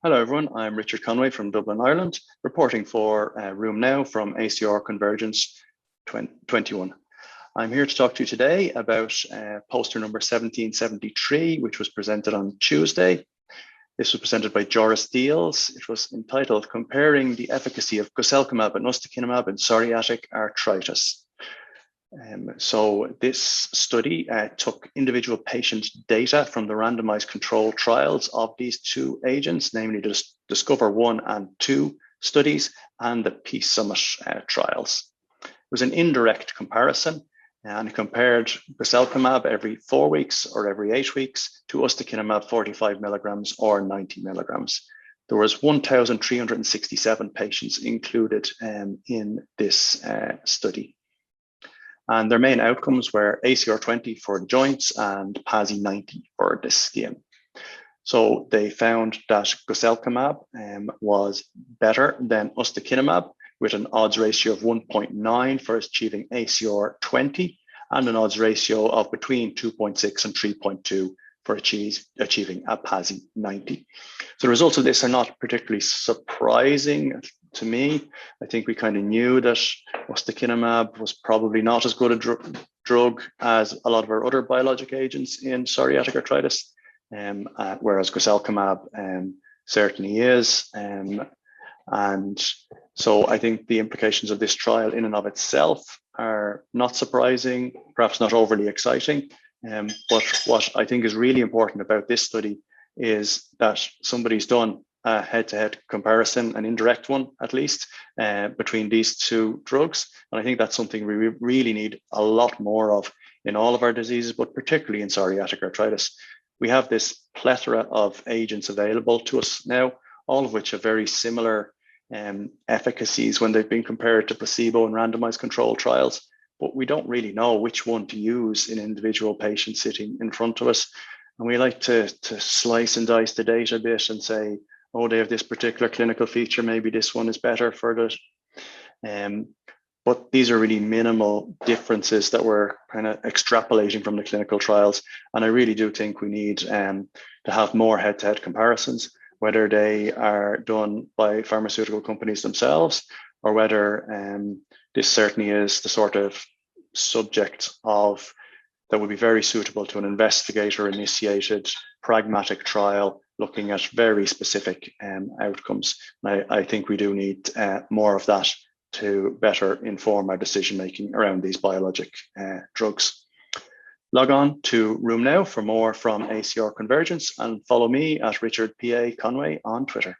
Hello everyone, I'm Richard Conway from Dublin, Ireland, reporting for Room Now from ACR Convergence 21. I'm here to talk to you today about poster number 1773, which was presented on Tuesday. This was presented by Joris Deals. It was entitled Comparing the Efficacy of Guselkemab and Ustekinumab in Psoriatic Arthritis. So this study took individual patient data from the randomized controlled trials of these two agents, namely the Discover 1 and 2 studies and the PsA trials. It was an indirect comparison and it compared Guselkemab every 4 weeks or every 8 weeks to Ustekinumab 45 milligrams or 90 milligrams. There was 1,367 patients included in this study. And their main outcomes were ACR 20 for the joints and PsA 90 for the skin. So they found that Guselkemab was better than Ustekinumab with an odds ratio of 1.9 for achieving ACR 20 and an odds ratio of between 2.6 and 3.2 for achieving a PsA 90. So the results of this are not particularly surprising to me. I think we kind of knew that Ustekinumab was probably not as good a drug as a lot of our other biologic agents in psoriatic arthritis, whereas Guselkemab certainly is. And so I think the implications of this trial in and of itself are not surprising, perhaps not overly exciting. But what I think is really important about this study is that somebody's done a head-to-head comparison, an indirect one at least, between these two drugs. And I think that's something we really need a lot more of in all of our diseases, but particularly in psoriatic arthritis. We have this plethora of agents available to us now, all of which have very similar efficacies when they've been compared to placebo and randomized controlled trials. But we don't really know which one to use in individual patients sitting in front of us. And we like to slice and dice the data a bit and say, oh, they have this particular clinical feature, maybe this one is better for that. But these are really minimal differences that we're kind of extrapolating from the clinical trials. And I really do think we need to have more head-to-head comparisons, whether they are done by pharmaceutical companies themselves or whether this certainly is the sort of subject of that would be very suitable to an investigator-initiated pragmatic trial looking at very specific outcomes. I think we do need more of that to better inform our decision-making around these biologic drugs. Log on to Room Now for more from ACR Convergence and follow me at Richard PA Conway on Twitter.